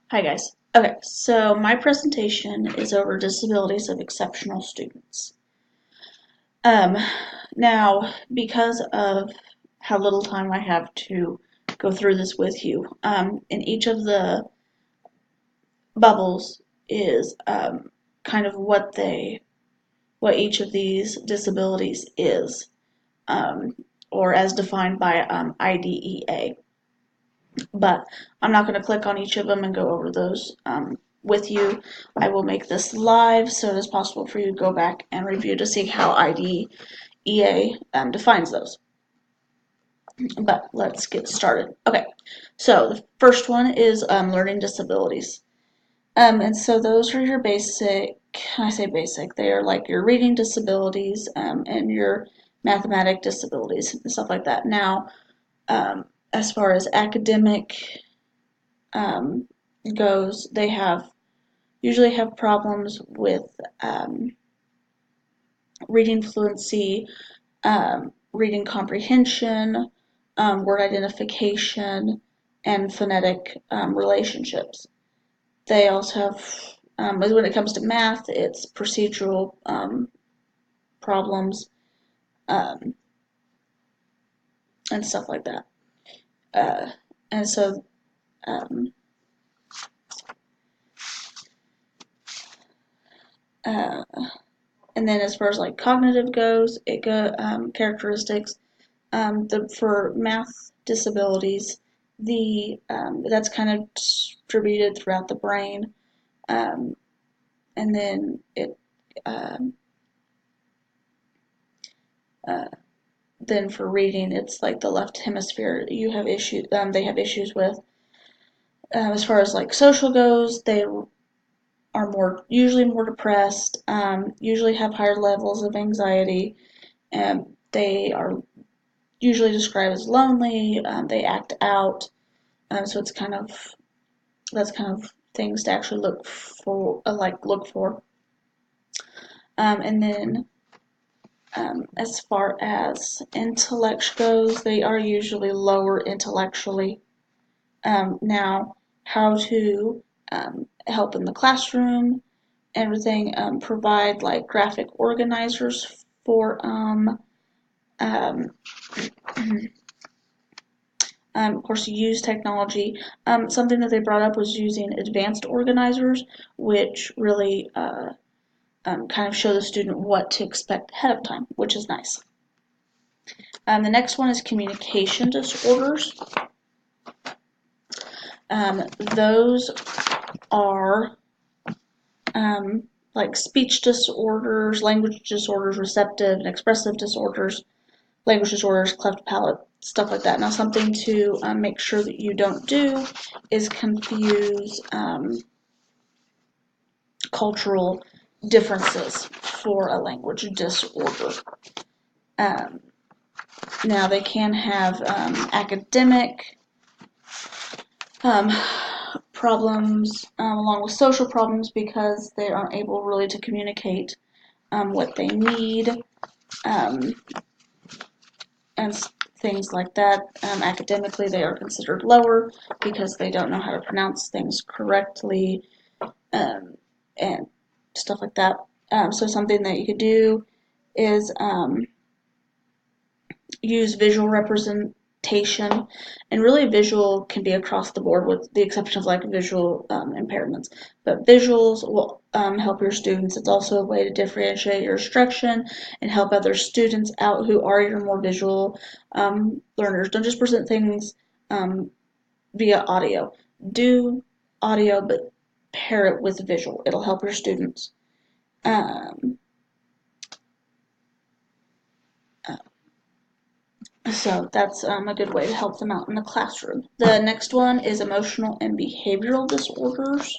Hi guys. Okay, so my presentation is over disabilities of exceptional students. Um, Now, because of how little time I have to go through this with you, in each of the bubbles is kind of what each of these disabilities is, um, or as defined by IDEA. But I'm not going to click on each of them and go over those with you. I will make this live so it is possible for you to go back and review to see how IDEA defines those. But let's get started. Okay, so the first one is learning disabilities. And so those are your basic, I say basic, they are like your reading disabilities and your mathematic disabilities and stuff like that. Now, as far as academic um, goes, they usually have problems with um, reading fluency, reading comprehension, word identification, and phonetic relationships. They also have, when it comes to math, it's procedural problems um, and stuff like that. Uh, and so um, uh, and then as far as like cognitive goes, characteristics. For math disabilities, that's kind of distributed throughout the brain, um, and then um, uh, then for reading, it's like the left hemisphere. You have issues. They have issues with. As far as like social goes, they are usually more depressed. Usually have higher levels of anxiety, and they are usually described as lonely. They act out. So it's that's kind of things to actually look for. And then as far as intellect goes, they are usually lower intellectually. Now, how to help in the classroom, everything, provide like graphic organizers for um, of course, use technology. Something that they brought up was using advanced organizers, which really kind of show the student what to expect ahead of time, which is nice. The next one is communication disorders. Those are like speech disorders, language disorders, receptive and expressive disorders, language disorders, cleft palate, stuff like that. Now, something to make sure that you don't do is confuse cultural differences for a language disorder. Um, Now, they can have academic um, problems along with social problems because they aren't able really to communicate what they need um, and things like that. Academically, they are considered lower because they don't know how to pronounce things correctly and stuff like that. So something that you could do is use visual representation, and really visual can be across the board with the exception of like visual impairments, but visuals will help your students. It's also a way to differentiate your instruction and help other students out who are your more visual learners. Don't just present things via audio. Do audio, but pair it with visual. It'll help your students. Um, So that's a good way to help them out in the classroom. The next one is emotional and behavioral disorders,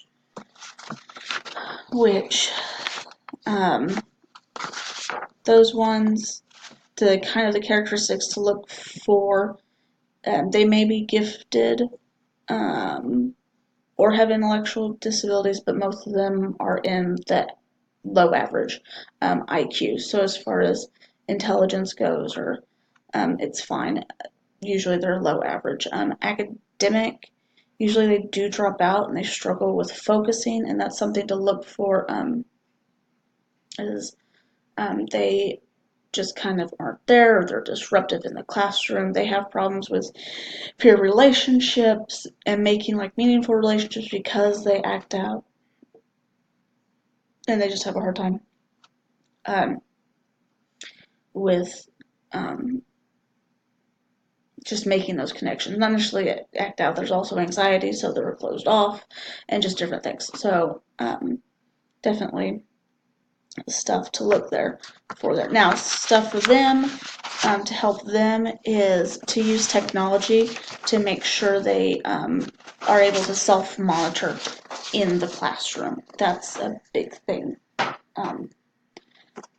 which um, those ones, the kind of the characteristics to look for, they may be gifted um, or have intellectual disabilities, but most of them are in the low average IQ. So as far as intelligence goes, it's fine. Usually they're low average. Academic Usually they do drop out and they struggle with focusing, and that's something to look for. Is they just kind of aren't there, or they're disruptive in the classroom. They have problems with peer relationships and making like meaningful relationships because they act out, and they just have a hard time um, with um, just making those connections. Not necessarily act out. There's also anxiety, so they're closed off, and just different things. So definitely stuff to look there for there. Now, stuff for them to help them is to use technology to make sure they are able to self-monitor in the classroom. That's a big thing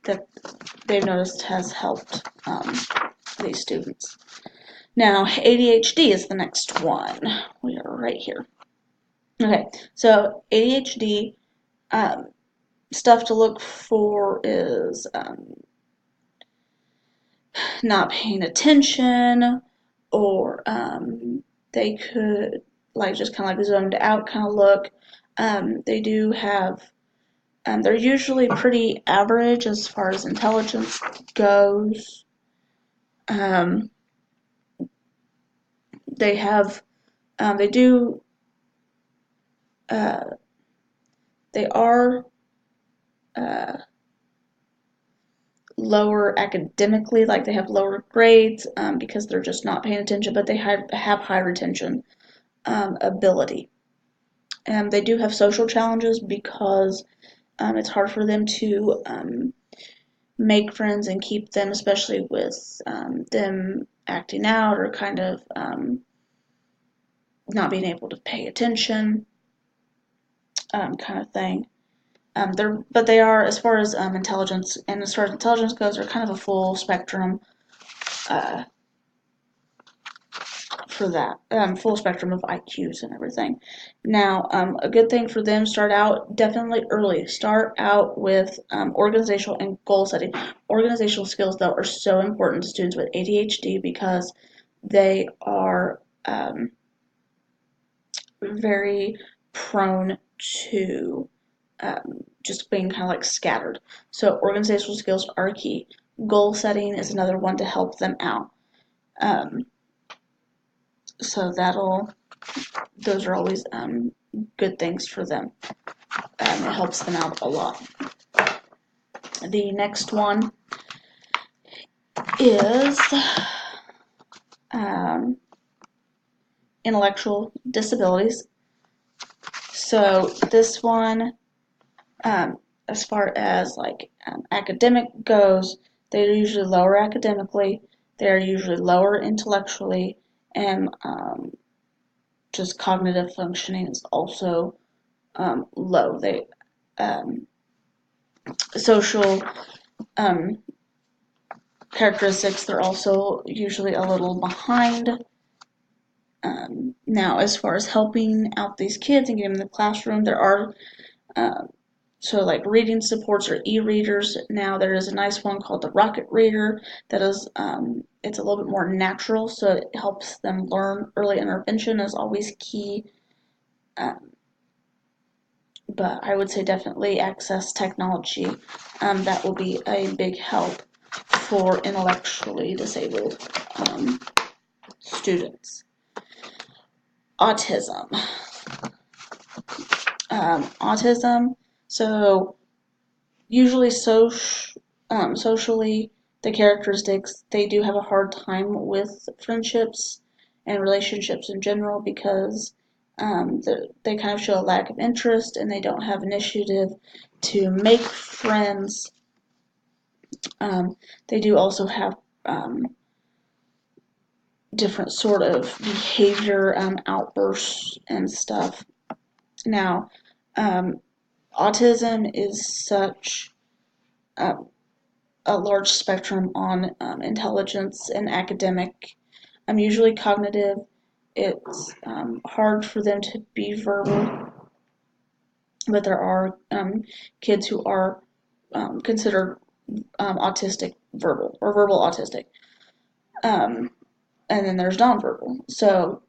that they've noticed has helped these students. Now, ADHD is the next one. We are right here. Okay, so ADHD, stuff to look for is not paying attention, or they could like just kind of like zoned out kind of look. They do have, they're usually pretty average as far as intelligence goes. They have, they do, they are lower academically, like they have lower grades because they're just not paying attention, but they have high retention ability. And they do have social challenges because it's hard for them to make friends and keep them, especially with them acting out or kind of not being able to pay attention, kind of thing. But they are, as far as intelligence, and as far as intelligence goes, they're kind of a full spectrum for that, full spectrum of IQs and everything. Now, a good thing for them, start out definitely early. Start out with organizational and goal setting. Organizational skills, though, are so important to students with ADHD because they are very prone to just being kind of like scattered. So organizational skills are key. Goal setting is another one to help them out. So those are always good things for them. It helps them out a lot. The next one is intellectual disabilities. So this one, as far as like academic goes, they're usually lower academically, they're usually lower intellectually, and just cognitive functioning is also low. They social characteristics, they're also usually a little behind. Now, as far as helping out these kids and getting them in the classroom, there are so like reading supports or e-readers. Now there is a nice one called the Rocket Reader that is it's a little bit more natural, so it helps them learn. Early intervention is always key, but I would say definitely access technology. That will be a big help for intellectually disabled students. Autism. Autism, so usually socially, the characteristics, they do have a hard time with friendships and relationships in general because they kind of show a lack of interest and they don't have initiative to make friends. They do also have different sort of behavior outbursts and stuff. Now, autism is such a large spectrum on intelligence and academic. Usually cognitive. It's hard for them to be verbal, but there are kids who are considered autistic verbal or verbal autistic. And then there's nonverbal. So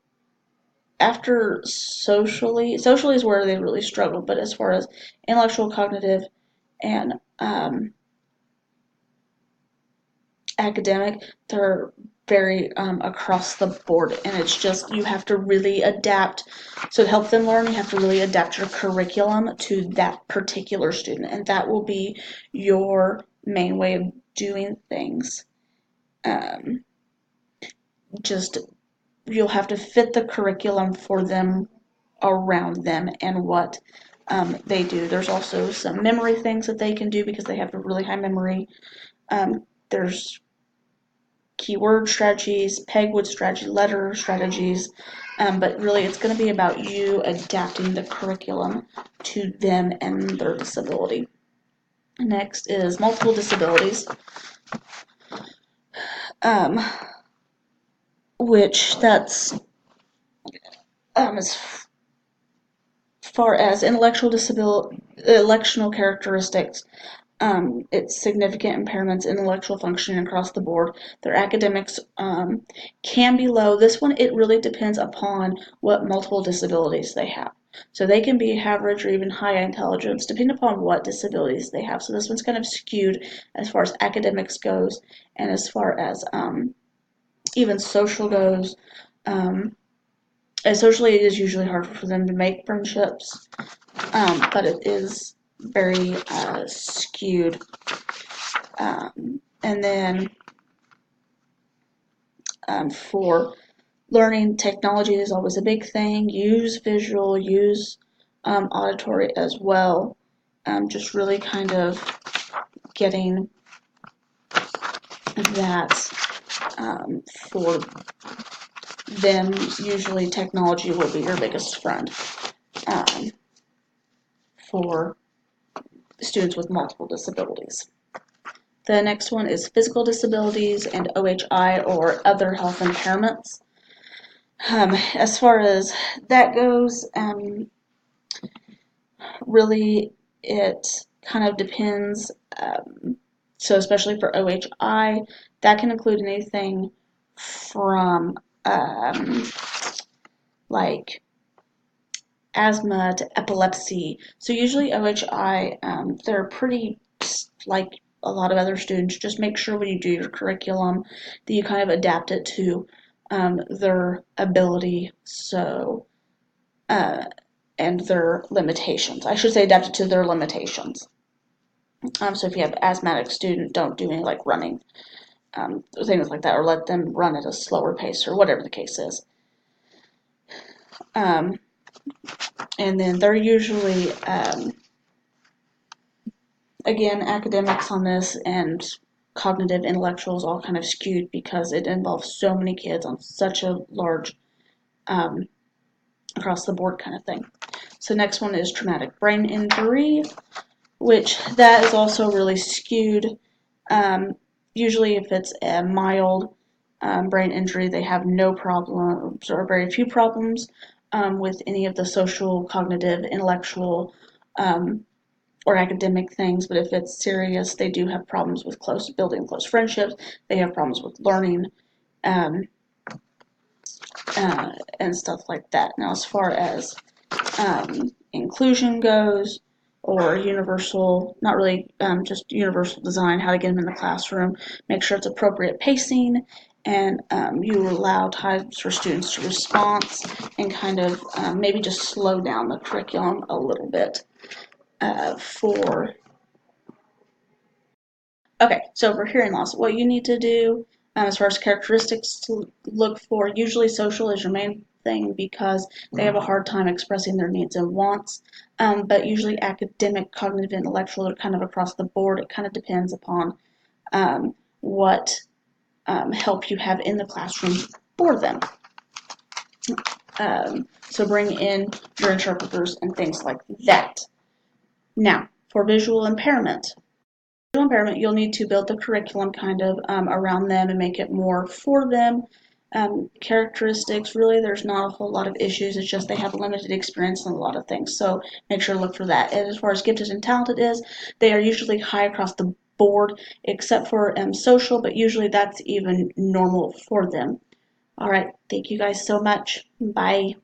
after socially is where they really struggle, but as far as intellectual, cognitive, and academic, they're very across the board, and it's just you have to really adapt. So to help them learn, you have to really adapt your curriculum to that particular student, and that will be your main way of doing things. Um, just you'll have to fit the curriculum for them around them and what they do. There's also some memory things that they can do because they have a really high memory. There's keyword strategies, pegwood strategy, letter strategies, but really it's going to be about you adapting the curriculum to them and their disability. Next is multiple disabilities, which that's as far as intellectual characteristics. It's significant impairments in intellectual functioning across the board. Their academics can be low. This one, it really depends upon what multiple disabilities they have. So they can be average or even high intelligence, depending upon what disabilities they have. So this one's kind of skewed as far as academics goes, and as far as even social goes. And socially, it is usually hard for them to make friendships, but it is very skewed. And then for learning, technology is always a big thing. Use visual, use auditory as well. Just really kind of getting that for them. Usually technology will be your biggest friend for students with multiple disabilities. The next one is physical disabilities and OHI, or other health impairments. As far as that goes, really it kind of depends. So especially for OHI, that can include anything from like asthma to epilepsy. So usually OHI, they're pretty like a lot of other students. Just make sure when you do your curriculum that you kind of adapt it to their ability. So and their limitations. I should say adapt it to their limitations. So if you have an asthmatic student, don't do any like running, things like that, or let them run at a slower pace, or whatever the case is. And then they're usually, again, academics on this and cognitive intellectuals all kind of skewed because it involves so many kids on such a large across the board kind of thing. So next one is traumatic brain injury, which that is also really skewed. Usually if it's a mild brain injury, they have no problems or very few problems with any of the social, cognitive, intellectual, or academic things. But if it's serious, they do have problems with building close friendships. They have problems with learning and stuff like that. Now, as far as inclusion goes, or universal, not really, just universal design, how to get them in the classroom, make sure it's appropriate pacing, and you allow times for students to response, and kind of maybe just slow down the curriculum a little bit Okay, so for hearing loss, what you need to do as far as characteristics to look for, usually social is your main thing because they have a hard time expressing their needs and wants, but usually academic, cognitive, intellectual are kind of across the board. It kind of depends upon what help you have in the classroom for them. So bring in your interpreters and things like that. Now, for visual impairment, you'll need to build the curriculum kind of around them and make it more for them. Characteristics, really, there's not a whole lot of issues. It's just they have limited experience in a lot of things. So make sure to look for that. And as far as gifted and talented is, they are usually high across the board, except for social, but usually that's even normal for them. All right, thank you guys so much. Bye.